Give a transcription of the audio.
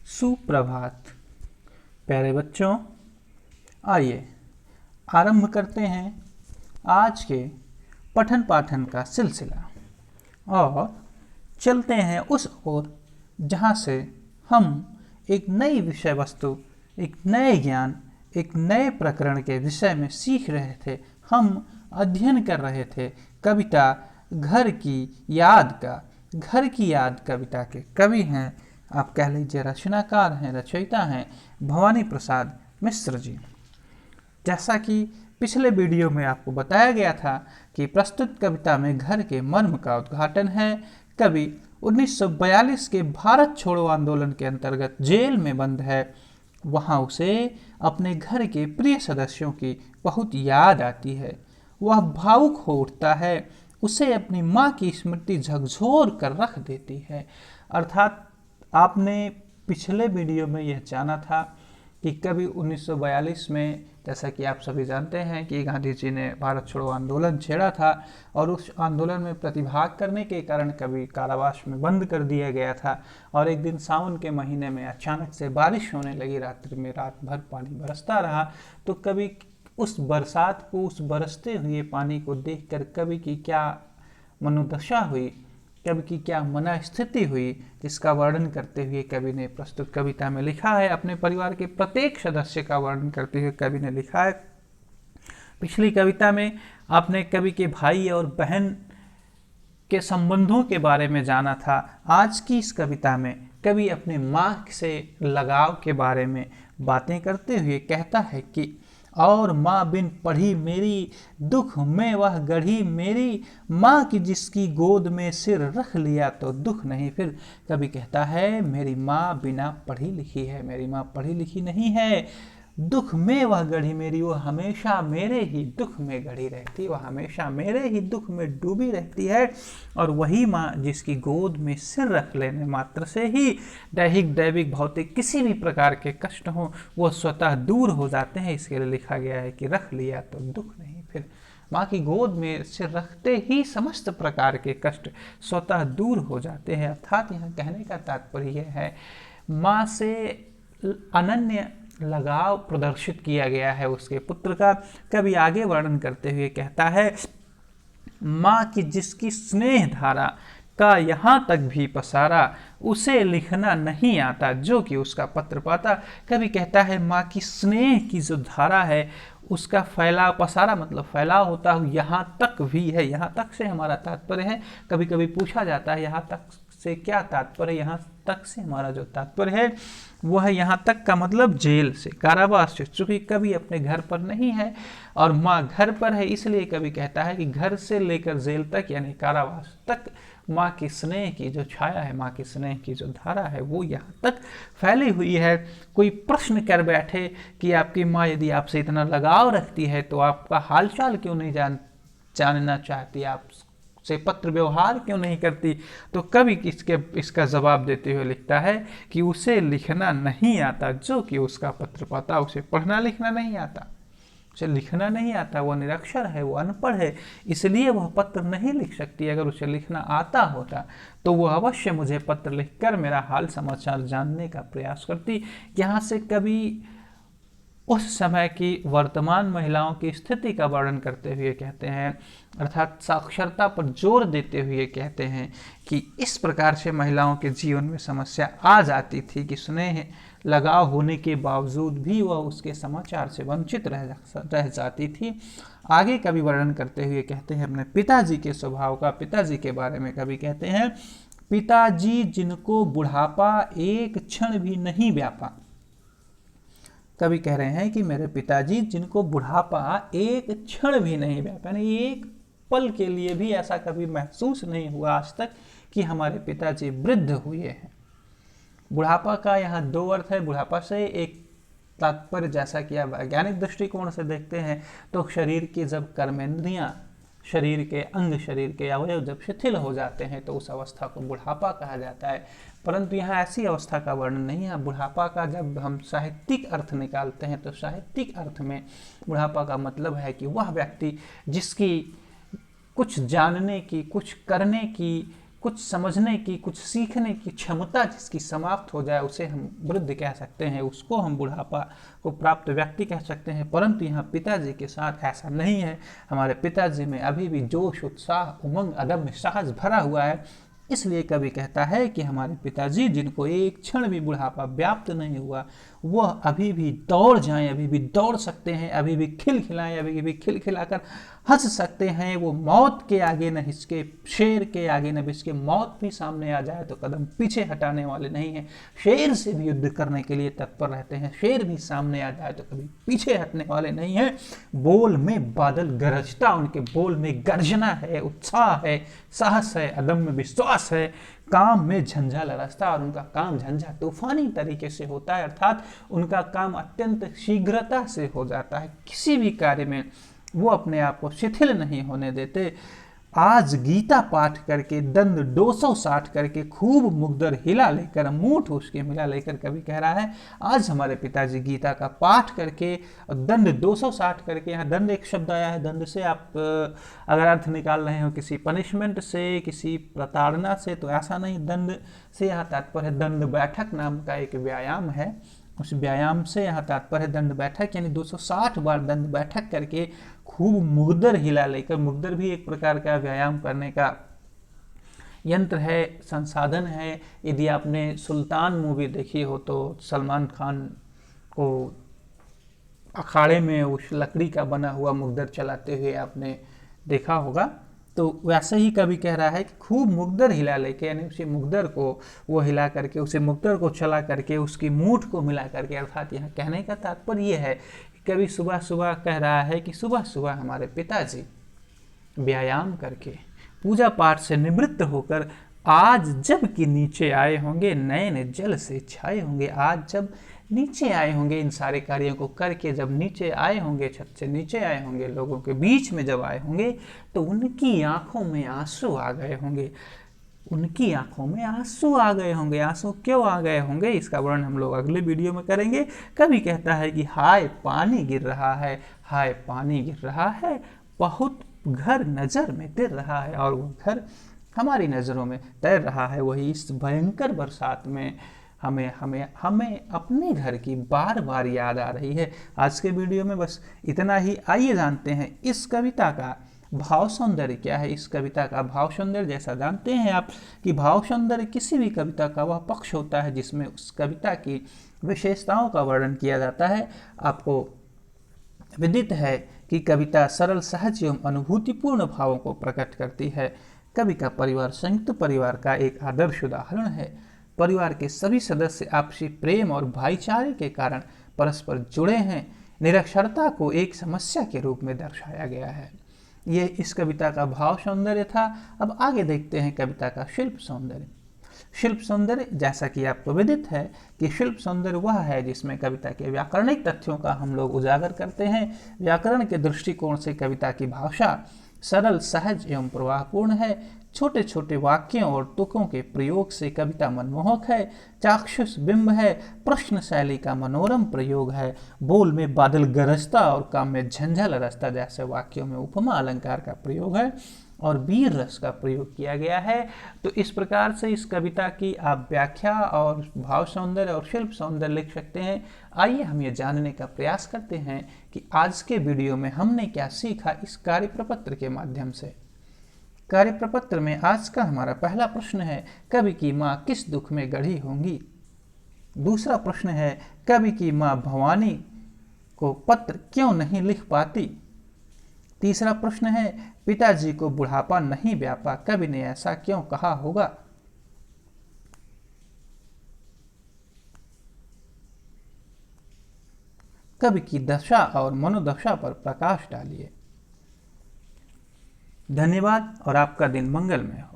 सुप्रभात प्यारे बच्चों। आइए आरंभ करते हैं आज के पठन पाठन का सिलसिला और चलते हैं उस ओर जहाँ से हम एक नई विषय वस्तु, एक नए ज्ञान, एक नए प्रकरण के विषय में सीख रहे थे। हम अध्ययन कर रहे थे कविता घर की याद का। घर की याद कविता के कवि हैं, आप कह लीजिए रचनाकार हैं, रचयिता हैं भवानी प्रसाद मिश्र जी। जैसा कि पिछले वीडियो में आपको बताया गया था कि प्रस्तुत कविता में घर के मर्म का उद्घाटन है। कवि 1942 के भारत छोड़ो आंदोलन के अंतर्गत जेल में बंद है। वहाँ उसे अपने घर के प्रिय सदस्यों की बहुत याद आती है। वह भावुक हो उठता है। उसे अपनी माँ की स्मृति झकझोर कर रख देती है। अर्थात आपने पिछले वीडियो में यह जाना था कि कभी 1942 में, जैसा कि आप सभी जानते हैं कि गांधी जी ने भारत छोड़ो आंदोलन छेड़ा था और उस आंदोलन में प्रतिभाग करने के कारण कभी कारावास में बंद कर दिया गया था। और एक दिन सावन के महीने में अचानक से बारिश होने लगी, रात्रि में रात भर पानी बरसता रहा। तो कभी उस बरसात को, उस बरसते हुए पानी को देखकर कवि की क्या मनोदशा हुई, कवि की क्या मना स्थिति हुई, जिसका वर्णन करते हुए कवि ने प्रस्तुत कविता में लिखा है। अपने परिवार के प्रत्येक सदस्य का वर्णन करते हुए कवि ने लिखा है। पिछली कविता में आपने कवि के भाई और बहन के संबंधों के बारे में जाना था। आज की इस कविता में कवि अपने माँ से लगाव के बारे में बातें करते हुए कहता है कि और माँ बिन पढ़ी मेरी, दुख में वह गढ़ी मेरी, माँ की जिसकी गोद में सिर रख लिया तो दुख नहीं। फिर कभी कहता है मेरी माँ बिना पढ़ी लिखी है, मेरी माँ पढ़ी लिखी नहीं है। दुख में वह गढ़ी मेरी, वो हमेशा मेरे ही दुख में गढ़ी रहती, वह हमेशा मेरे ही दुख में डूबी रहती है। और वही माँ जिसकी गोद में सिर रख लेने मात्र से ही दैहिक, दैविक, भौतिक किसी भी प्रकार के कष्ट हों वो स्वतः दूर हो जाते हैं। इसके लिए लिखा गया है कि रख लिया तो दुख नहीं। फिर माँ की गोद में सिर रखते ही समस्त प्रकार के कष्ट स्वतः दूर हो जाते हैं। अर्थात यहाँ कहने का तात्पर्य यह है, माँ से अनन्य लगाव प्रदर्शित किया गया है उसके पुत्र का। कभी आगे वर्णन करते हुए कहता है माँ की जिसकी स्नेह धारा का यहाँ तक भी पसारा, उसे लिखना नहीं आता जो कि उसका पत्र पाता। कभी कहता है माँ की स्नेह की जो धारा है उसका फैलाव, पसारा मतलब फैलाव होता है, यहाँ तक भी है। यहाँ तक से हमारा तात्पर्य है, कभी कभी पूछा जाता है यहाँ तक से क्या तात्पर्य। यहाँ तक से हमारा जो तात्पर्य है वो है यहाँ तक का मतलब जेल से, कारावास से। चूंकि कभी अपने घर पर नहीं है और माँ घर पर है, इसलिए कभी कहता है कि घर से लेकर जेल तक यानी कारावास तक माँ की स्नेह की जो छाया है, माँ की स्नेह की जो धारा है वो यहाँ तक फैली हुई है। कोई प्रश्न कर बैठे कि आपकी माँ यदि आपसे इतना लगाव रखती है तो आपका हालचाल क्यों नहीं जानना चाहती, आप से पत्र व्यवहार क्यों नहीं करती, तो कवि इसका जवाब देते हुए लिखता है कि उसे लिखना नहीं आता जो कि उसका पत्र पाता। उसे पढ़ना लिखना नहीं आता, उसे लिखना नहीं आता, वो निरक्षर है, वो अनपढ़ है, इसलिए वह पत्र नहीं लिख सकती। अगर उसे लिखना आता होता तो वह अवश्य मुझे पत्र लिखकर मेरा हाल समाचार जानने का प्रयास करती। यहाँ से कवि उस समय की वर्तमान महिलाओं की स्थिति का वर्णन करते हुए कहते हैं, अर्थात साक्षरता पर जोर देते हुए कहते हैं कि इस प्रकार से महिलाओं के जीवन में समस्या आ जाती थी कि स्नेह लगाव होने के बावजूद भी वह उसके समाचार से वंचित रह जाती थी। आगे कभी वर्णन करते हुए कहते हैं अपने पिताजी के स्वभाव का। पिताजी के बारे में कभी कहते हैं पिताजी जिनको बुढ़ापा एक क्षण भी नहीं व्यापा। कभी कह रहे हैं कि मेरे पिताजी जिनको बुढ़ापा एक क्षण भी नहीं व्यापा, यानी एक पल के लिए भी ऐसा कभी महसूस नहीं हुआ आज तक कि हमारे पिताजी वृद्ध हुए हैं। बुढ़ापा का यहाँ दो अर्थ है। बुढ़ापा से एक तात्पर्य, जैसा कि आप वैज्ञानिक दृष्टिकोण से देखते हैं तो शरीर की जब कर्मेंद्रियां, शरीर के अंग, शरीर के अवयव जब शिथिल हो जाते हैं तो उस अवस्था को बुढ़ापा कहा जाता है। परंतु यहाँ ऐसी अवस्था का वर्णन नहीं है। बुढ़ापा का जब हम साहित्यिक अर्थ निकालते हैं तो साहित्यिक अर्थ में बुढ़ापा का मतलब है कि वह व्यक्ति जिसकी कुछ जानने की, कुछ करने की, कुछ समझने की, कुछ सीखने की क्षमता जिसकी समाप्त हो जाए उसे हम वृद्ध कह सकते हैं, उसको हम बुढ़ापा को प्राप्त व्यक्ति कह सकते हैं। परंतु यहाँ पिताजी के साथ ऐसा नहीं है। हमारे पिताजी में अभी भी जोश, उत्साह, उमंग, अदम्य साहस भरा हुआ है। इसलिए कवि कहता है कि हमारे पिताजी जिनको एक क्षण भी बुढ़ापा व्याप्त नहीं हुआ, वह अभी भी दौड़ जाएं, अभी भी दौड़ सकते हैं, अभी भी खिलखिलाएं, अभी भी खिलखिलाकर हंस सकते हैं। वो मौत के आगे न हिचके, शेर के आगे न बिचके। मौत भी सामने आ जाए तो कदम पीछे हटाने वाले नहीं हैं, शेर से भी युद्ध करने के लिए तत्पर रहते हैं। शेर भी सामने आ जाए तो कभी पीछे हटने वाले नहीं हैं। बोल में बादल गरजता, उनके बोल में गर्जना है, उत्साह है, साहस है, अदम्य विश्वास है। काम में झंझा लरसता, और उनका काम झंझा तूफानी तरीके से होता है, अर्थात उनका काम अत्यंत शीघ्रता से हो जाता है। किसी भी कार्य में वो अपने आप को शिथिल नहीं होने देते। आज गीता पाठ करके, दंड 260 करके, खूब मुग्धर हिला लेकर, मूठ उसके मिला लेकर कवि कह रहा है, आज हमारे पिताजी गीता का पाठ करके और दंड 260 करके, यहाँ दंड एक शब्द आया है, दंड से आप अगर अर्थ निकाल रहे हो किसी पनिशमेंट से, किसी प्रताड़ना से, तो ऐसा नहीं। दंड से यहाँ तात्पर्य है दंड बैठक नाम का एक व्यायाम है, उस व्यायाम से यहाँ तात्पर्य दंड बैठक, यानी 260 बार दंड बैठक करके खूब मुग्धर हिला लेकर। मुग्धर भी एक प्रकार का व्यायाम करने का यंत्र है, संसाधन है। यदि आपने सुल्तान मूवी देखी हो तो सलमान खान को अखाड़े में उस लकड़ी का बना हुआ मुग्धर चलाते हुए आपने देखा होगा। तो वैसे ही कवि कह रहा है कि खूब मुग्धर हिला लेके, यानी उसी मुग्धर को वो हिला करके, उसे मुग्धर को चला करके, उसकी मूठ को मिला करके। अर्थात यहाँ कहने का तात्पर्य ये है कि कवि सुबह सुबह कह रहा है कि सुबह सुबह हमारे पिताजी व्यायाम करके, पूजा पाठ से निवृत्त होकर आज जब कि नीचे आए होंगे, नयन जल से छाए होंगे। आज जब नीचे आए होंगे, इन सारे कार्यों को करके जब नीचे आए होंगे, छत से नीचे आए होंगे, लोगों के बीच में जब आए होंगे, तो उनकी आंखों में आंसू आ गए होंगे। उनकी आंखों में आंसू आ गए होंगे। आंसू क्यों आ गए होंगे, इसका वर्णन हम लोग अगले वीडियो में करेंगे। कवि कहता है कि हाय पानी गिर रहा है, हाय पानी गिर रहा है, बहुत घर नजर में तिर रहा है, और वो घर हमारी नज़रों में तैर रहा है। वही इस भयंकर बरसात में हमें अपने घर की बार बार याद आ रही है। आज के वीडियो में बस इतना ही। आइए जानते हैं इस कविता का भाव सौंदर्य क्या है। इस कविता का भाव सौंदर्य, जैसा जानते हैं आप कि भाव सौंदर्य किसी भी कविता का वह पक्ष होता है जिसमें उस कविता की विशेषताओं का वर्णन किया जाता है। आपको विदित है कि कविता सरल, सहज एवं अनुभूतिपूर्ण भावों को प्रकट करती है। कवि का परिवार संयुक्त परिवार का एक आदर्श उदाहरण है। परिवार के सभी सदस्य आपसी प्रेम और भाईचारे के कारण परस्पर जुड़े हैं। निरक्षरता को एक समस्या के रूप में दर्शाया गया है। ये इस कविता का भाव सौंदर्य था। अब आगे देखते हैं कविता का शिल्प सौंदर्य। शिल्प सौंदर्य, जैसा कि आपको विदित है कि शिल्प सौंदर्य वह है जिसमें कविता के व्याकरणिक तथ्यों का हम लोग उजागर करते हैं। व्याकरण के दृष्टिकोण से कविता की भाषा सरल, सहज एवं प्रवाहपूर्ण है। छोटे छोटे वाक्यों और तुकों के प्रयोग से कविता मनमोहक है। चाक्षुष बिंब है, प्रश्न शैली का मनोरम प्रयोग है। बोल में बादल गरजता और काम में झंझा लरसता जैसे वाक्यों में उपमा अलंकार का प्रयोग है और वीर रस का प्रयोग किया गया है। तो इस प्रकार से इस कविता की आप व्याख्या और भाव सौंदर्य और शिल्प सौंदर्य लिख सकते हैं। आइए हम ये जानने का प्रयास करते हैं कि आज के वीडियो में हमने क्या सीखा इस कार्य प्रपत्र के माध्यम से। कार्य प्रपत्र में आज का हमारा पहला प्रश्न है, कवि की माँ किस दुख में गढ़ी होंगी। दूसरा प्रश्न है, कवि की माँ भवानी को पत्र क्यों नहीं लिख पाती। तीसरा प्रश्न है, पिताजी को बुढ़ापा नहीं व्यापा, कवि ने ऐसा क्यों कहा होगा। कवि की दशा और मनोदशा पर प्रकाश डालिए। धन्यवाद और आपका दिन मंगलमय हो।